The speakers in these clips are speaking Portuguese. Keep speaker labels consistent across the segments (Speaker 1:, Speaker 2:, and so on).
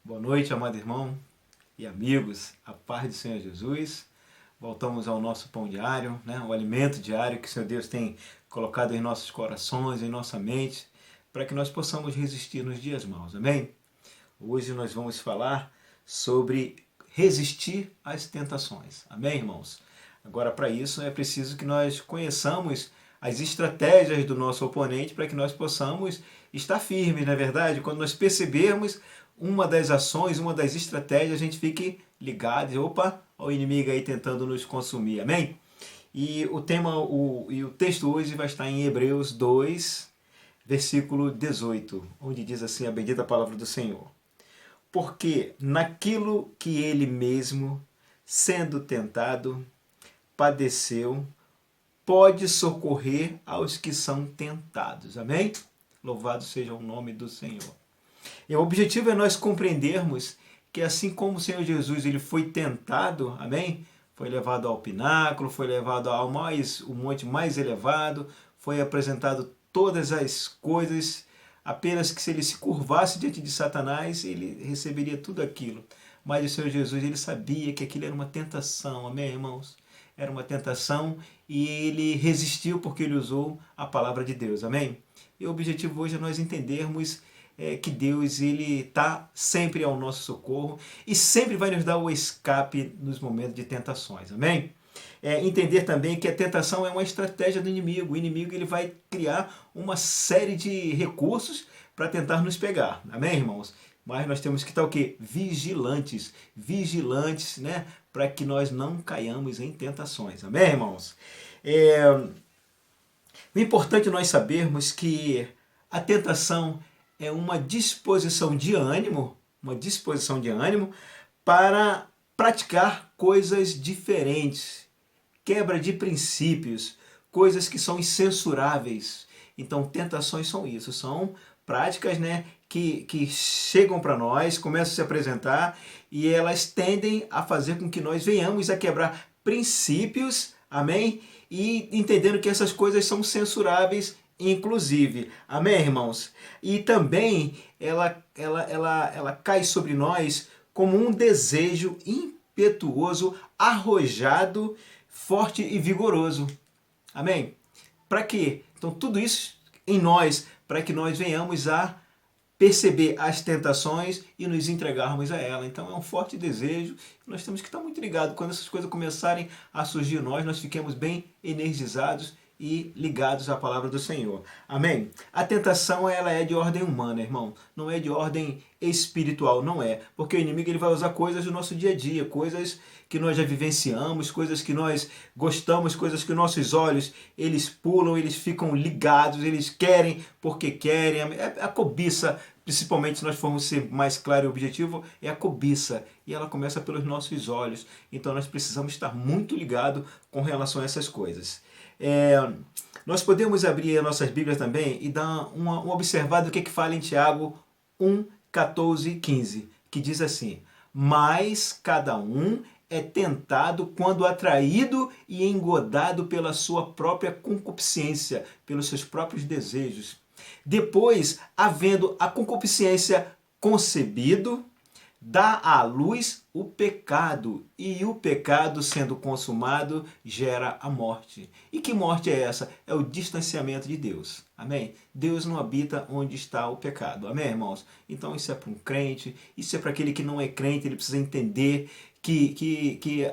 Speaker 1: Boa noite, amado irmão e amigos, a paz do Senhor Jesus. Voltamos ao nosso pão diário, o alimento diário que o Senhor Deus tem colocado em nossos corações, em nossa mente, para que nós possamos resistir nos dias maus, amém? Hoje nós vamos falar sobre resistir às tentações, amém, irmãos? Agora, para isso, é preciso que nós conheçamos as estratégias do nosso oponente para que nós possamos estar firmes, não é verdade? Quando nós percebermos uma das ações, uma das estratégias, a gente fique ligado e opa, o inimigo aí tentando nos consumir, amém? E o texto hoje vai estar em Hebreus 2, versículo 18, onde diz assim a bendita palavra do Senhor. Porque naquilo que ele mesmo, sendo tentado, padeceu, pode socorrer aos que são tentados. Amém? Louvado seja o nome do Senhor. E o objetivo é nós compreendermos que assim como o Senhor Jesus ele foi tentado, amém? Foi levado ao pináculo, foi levado ao o monte mais elevado, foi apresentado todas as coisas, apenas que se ele se curvasse diante de Satanás, ele receberia tudo aquilo. Mas o Senhor Jesus ele sabia que aquilo era uma tentação, amém, irmãos? Era uma tentação e ele resistiu porque ele usou a palavra de Deus, amém? E o objetivo hoje é nós entendermos que Deus ele está sempre ao nosso socorro e sempre vai nos dar o escape nos momentos de tentações, amém? Entender também que a tentação é uma estratégia do inimigo. O inimigo ele vai criar uma série de recursos para tentar nos pegar, amém, irmãos? Mas nós temos que estar o quê? Vigilantes, né? Para que nós não caiamos em tentações, amém, irmãos? O importante é nós sabermos que a tentação é uma disposição de ânimo para praticar coisas diferentes, quebra de princípios, coisas que são incensuráveis. Então, tentações são isso, são práticas, que chegam para nós, começam a se apresentar e elas tendem a fazer com que nós venhamos a quebrar princípios, amém? E entendendo que essas coisas são censuráveis, inclusive, amém, irmãos? E também ela cai sobre nós como um desejo impetuoso, arrojado, forte e vigoroso, amém? Para quê? Então tudo isso em nós, para que nós venhamos a perceber as tentações e nos entregarmos a ela. Então é um forte desejo. Nós temos que estar muito ligados. Quando essas coisas começarem a surgir em nós fiquemos bem energizados e ligados à palavra do Senhor. Amém? A tentação ela é de ordem humana, irmão. Não é de ordem espiritual, não é. Porque o inimigo ele vai usar coisas do nosso dia a dia, coisas que nós já vivenciamos, coisas que nós gostamos, coisas que nossos olhos eles pulam, eles ficam ligados, eles querem porque querem. A cobiça, principalmente se nós formos ser mais claro e objetivo, é a cobiça. E ela começa pelos nossos olhos. Então nós precisamos estar muito ligados com relação a essas coisas. Nós podemos abrir as nossas Bíblias também e dar uma observada do que fala em Tiago 1, 14 e 15, que diz assim: mas cada um é tentado quando atraído e engodado pela sua própria concupiscência, pelos seus próprios desejos. Depois, havendo a concupiscência concebido, dá à luz o pecado, e o pecado, sendo consumado, gera a morte. E que morte é essa? É o distanciamento de Deus. Amém? Deus não habita onde está o pecado. Amém, irmãos? Então isso é para um crente, isso é para aquele que não é crente, ele precisa entender que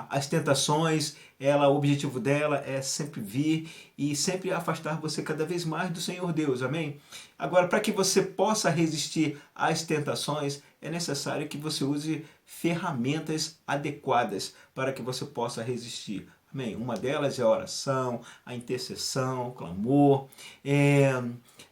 Speaker 1: as tentações, o objetivo dela é sempre vir e sempre afastar você cada vez mais do Senhor Deus, amém? Agora, para que você possa resistir às tentações, é necessário que você use ferramentas adequadas para que você possa resistir. Amém? Uma delas é a oração, a intercessão, o clamor,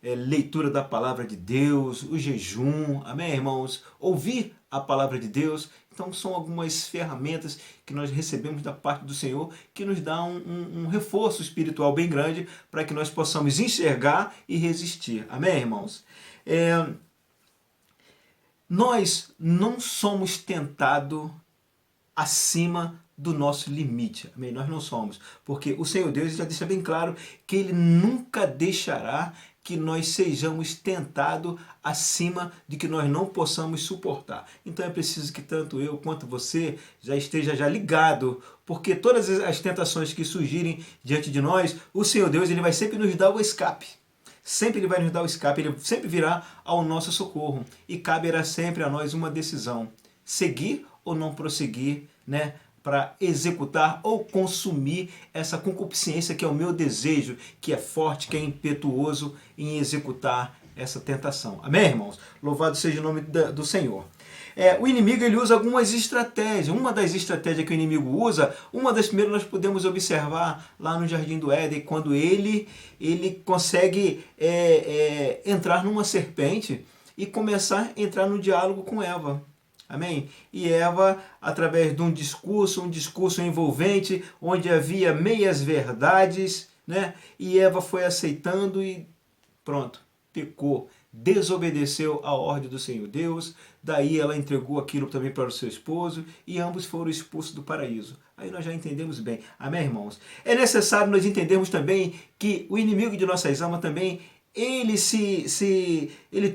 Speaker 1: leitura da palavra de Deus, o jejum, amém, irmãos? Ouvir a palavra de Deus. Então são algumas ferramentas que nós recebemos da parte do Senhor que nos dá um reforço espiritual bem grande para que nós possamos enxergar e resistir. Amém, irmãos? Nós não somos tentados acima do nosso limite. Amém? Nós não somos. Porque o Senhor Deus já deixa bem claro que Ele nunca deixará que nós sejamos tentados acima de que nós não possamos suportar. Então é preciso que tanto eu quanto você já esteja já ligado, porque todas as tentações que surgirem diante de nós, o Senhor Deus ele vai sempre nos dar o escape. Sempre ele vai nos dar o escape, ele sempre virá ao nosso socorro. E caberá sempre a nós uma decisão: seguir ou não prosseguir, né? Para executar ou consumir essa concupiscência que é o meu desejo, que é forte, que é impetuoso em executar essa tentação. Amém, irmãos? Louvado seja o nome do Senhor. O inimigo ele usa algumas estratégias. Uma das estratégias que o inimigo usa, uma das primeiras nós podemos observar lá no Jardim do Éden, quando ele consegue entrar numa serpente e começar a entrar no diálogo com Eva. Amém? E Eva, através de um discurso envolvente, onde havia meias verdades, né? E Eva foi aceitando e pronto, pecou, desobedeceu a ordem do Senhor Deus, daí ela entregou aquilo também para o seu esposo e ambos foram expulsos do paraíso. Aí nós já entendemos bem. Amém, irmãos? É necessário nós entendermos também que o inimigo de nossas almas também, ele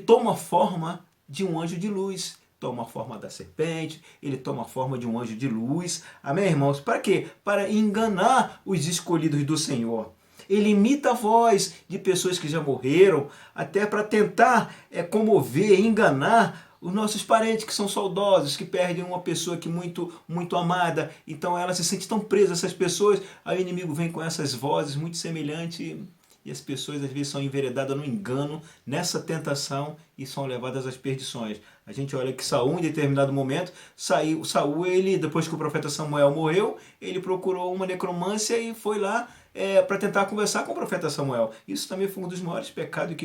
Speaker 1: toma forma de um anjo de luz. Toma a forma da serpente, ele toma a forma de um anjo de luz. Amém, irmãos? Para quê? Para enganar os escolhidos do Senhor. Ele imita a voz de pessoas que já morreram, até para tentar comover, enganar os nossos parentes que são saudosos, que perdem uma pessoa que muito amada. Então ela se sente tão presa a essas pessoas, aí o inimigo vem com essas vozes muito semelhantes e as pessoas às vezes são enveredadas no engano, nessa tentação e são levadas às perdições. A gente olha que Saul, em determinado momento, Saul, ele, depois que o profeta Samuel morreu, ele procurou uma necromância e foi lá para tentar conversar com o profeta Samuel. Isso também foi um dos maiores pecados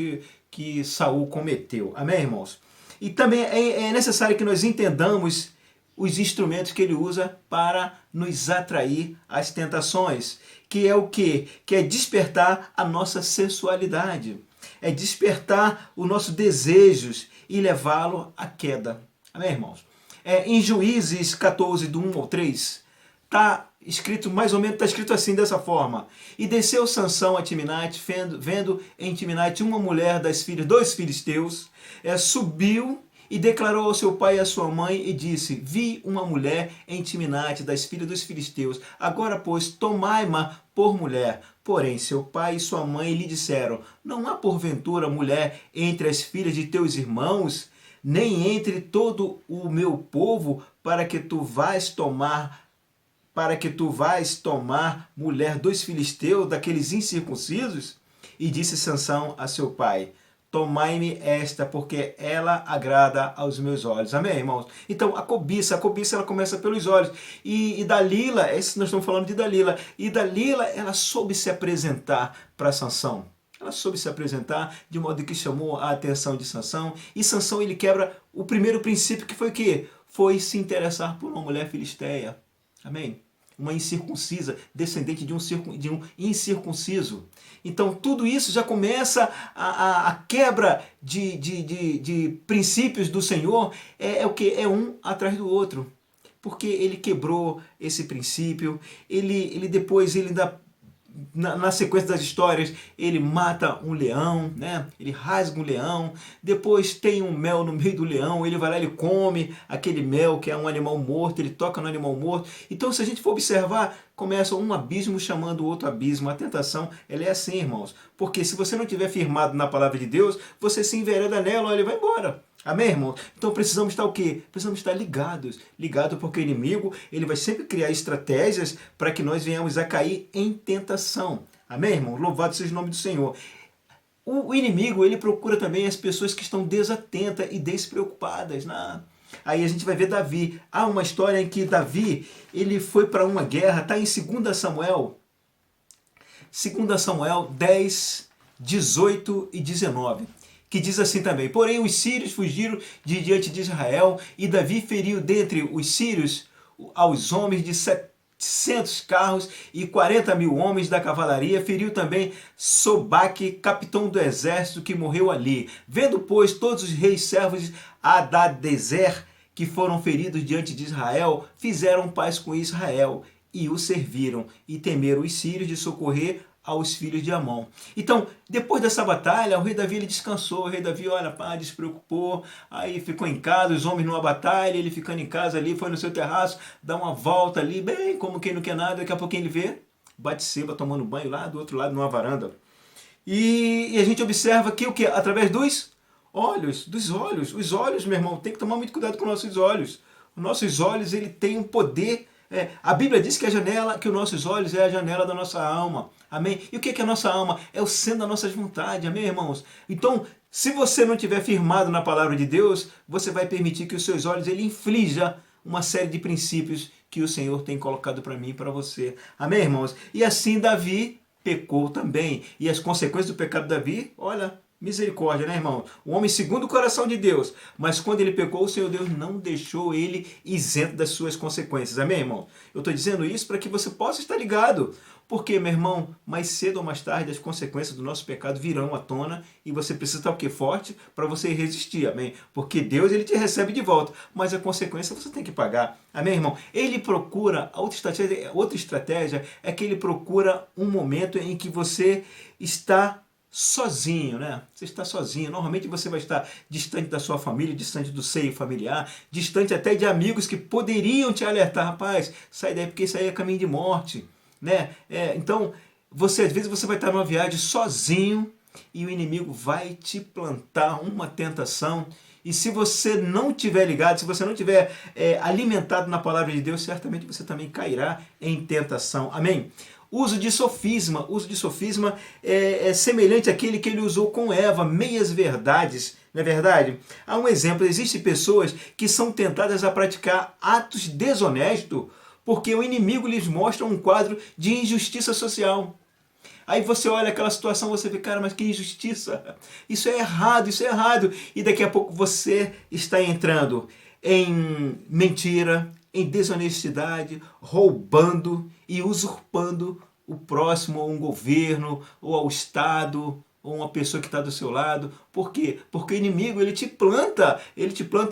Speaker 1: que Saul cometeu. Amém, irmãos? E também é necessário que nós entendamos os instrumentos que ele usa para nos atrair às tentações. Que é o quê? Que é despertar a nossa sensualidade. É despertar os nossos desejos e levá-lo à queda. Amém, irmãos? Em Juízes 14, do 1 ao 3, está escrito mais ou menos, está escrito assim, dessa forma. E desceu Sansão a Timnate, vendo em Timnate uma mulher dos filisteus, subiu e declarou ao seu pai e à sua mãe e disse: vi uma mulher em Timnate das filhas dos filisteus, agora pois tomai-ma por mulher. Porém seu pai e sua mãe lhe disseram: não há porventura mulher entre as filhas de teus irmãos, nem entre todo o meu povo, para que tu vais tomar mulher dos filisteus, daqueles incircuncisos? E disse Sansão a seu pai: tomai-me esta, porque ela agrada aos meus olhos. Amém, irmãos? Então, a cobiça ela começa pelos olhos. E Dalila, nós estamos falando de Dalila. E Dalila, ela soube se apresentar para Sansão. Ela soube se apresentar de modo que chamou a atenção de Sansão. E Sansão, ele quebra o primeiro princípio, que foi o quê? Foi se interessar por uma mulher filisteia. Amém? Uma incircuncisa, descendente de um incircunciso. Então tudo isso já começa a quebra de princípios do Senhor, o que? É um atrás do outro. Porque ele quebrou esse princípio, ele depois ainda, na sequência das histórias, ele mata um leão, né? Ele rasga um leão, depois tem um mel no meio do leão, ele vai lá, ele come aquele mel que é um animal morto, ele toca no animal morto. Então, se a gente for observar, começa um abismo chamando o outro abismo. A tentação, ela é assim, irmãos, porque se você não estiver firmado na palavra de Deus, você se envereda nela, ele vai embora. Amém, irmão? Então precisamos estar o quê? Precisamos estar ligados. Ligados porque o inimigo, ele vai sempre criar estratégias para que nós venhamos a cair em tentação. Amém, irmão? Louvado seja o nome do Senhor. O inimigo, ele procura também as pessoas que estão desatentas e despreocupadas. Aí a gente vai ver Davi. Há uma história em que Davi, ele foi para uma guerra, está em 2 Samuel. 2 Samuel 10, 18 e 19. Que diz assim também: porém os sírios fugiram de diante de Israel, e Davi feriu dentre os sírios aos homens de 700 carros e 40.000 homens da cavalaria, feriu também Sobaque, capitão do exército, que morreu ali. Vendo, pois, todos os reis servos de Hadadezer que foram feridos diante de Israel, fizeram paz com Israel e o serviram, e temeram os sírios de socorrer aos filhos de Amon. Então, depois dessa batalha, o rei Davi ele descansou. O rei Davi, olha, pá, despreocupou, aí ficou em casa, os homens numa batalha, ele ficando em casa ali, foi no seu terraço, dá uma volta ali, bem, como quem não quer nada, daqui a pouquinho ele vê Batseba tomando banho lá do outro lado, numa varanda. E a gente observa que o que? Através dos olhos. Os olhos, meu irmão, tem que tomar muito cuidado com os nossos olhos. Os nossos olhos, ele tem um poder. A Bíblia diz que a janela, que os nossos olhos é a janela da nossa alma. Amém? E o que é a nossa alma? É o centro das nossas vontades. Amém, irmãos? Então, se você não estiver firmado na palavra de Deus, você vai permitir que os seus olhos ele inflija uma série de princípios que o Senhor tem colocado para mim e para você. Amém, irmãos? E assim Davi pecou também. E as consequências do pecado de Davi, olha, misericórdia, né, irmão? O homem segundo o coração de Deus. Mas quando ele pecou, o Senhor Deus não deixou ele isento das suas consequências. Amém, irmão? Eu estou dizendo isso para que você possa estar ligado. Porque, meu irmão, mais cedo ou mais tarde as consequências do nosso pecado virão à tona e você precisa estar o quê? Forte para você resistir, amém? Porque Deus ele te recebe de volta, mas a consequência você tem que pagar, amém, irmão? Ele procura, outra estratégia é que ele procura um momento em que você está sozinho, né? Você está sozinho. Normalmente você vai estar distante da sua família, distante do seio familiar, distante até de amigos que poderiam te alertar, rapaz, sai daí porque isso aí é caminho de morte. Né? Então, às vezes você vai estar numa viagem sozinho e o inimigo vai te plantar uma tentação. E se você não tiver ligado, se você não tiver alimentado na palavra de Deus, certamente você também cairá em tentação. Amém? Uso de sofisma. Uso de sofisma é semelhante àquele que ele usou com Eva, meias verdades. Não é verdade? Há um exemplo, existem pessoas que são tentadas a praticar atos desonestos porque o inimigo lhes mostra um quadro de injustiça social. Aí você olha aquela situação, você vê, cara, mas que injustiça. Isso é errado, isso é errado. E daqui a pouco você está entrando em mentira, em desonestidade, roubando e usurpando o próximo, ou um governo, ou ao Estado, ou uma pessoa que está do seu lado. Por quê? Porque o inimigo ele te planta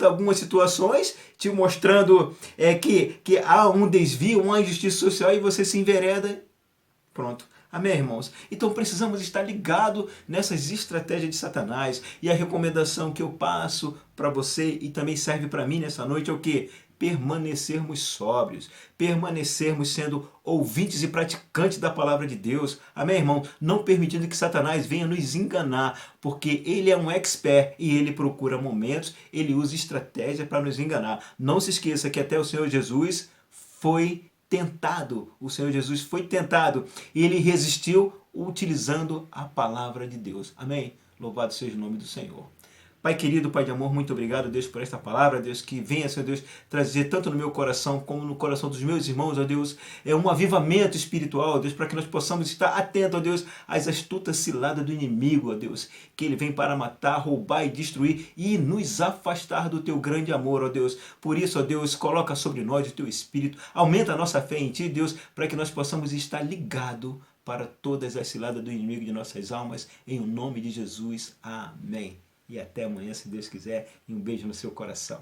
Speaker 1: algumas situações, te mostrando que há um desvio, uma injustiça social e você se envereda. Pronto. Amém, irmãos? Então precisamos estar ligados nessas estratégias de Satanás. E a recomendação que eu passo para você e também serve para mim nessa noite é o quê? Permanecermos sóbrios, permanecermos sendo ouvintes e praticantes da palavra de Deus. Amém, irmão? Não permitindo que Satanás venha nos enganar, porque ele é um expert e ele procura momentos, ele usa estratégia para nos enganar. Não se esqueça que até o Senhor Jesus foi tentado. O Senhor Jesus foi tentado e ele resistiu utilizando a palavra de Deus. Amém? Louvado seja o nome do Senhor. Pai querido, Pai de amor, muito obrigado, Deus, por esta palavra, Deus, que venha, Senhor Deus, trazer tanto no meu coração como no coração dos meus irmãos, ó Deus, um avivamento espiritual, ó Deus, para que nós possamos estar atentos, ó Deus, às astutas ciladas do inimigo, ó Deus, que ele vem para matar, roubar e destruir e nos afastar do teu grande amor, ó Deus. Por isso, ó Deus, coloca sobre nós o teu Espírito, aumenta a nossa fé em Ti, Deus, para que nós possamos estar ligados para todas as ciladas do inimigo de nossas almas, em o nome de Jesus. Amém. E até amanhã, se Deus quiser, e um beijo no seu coração.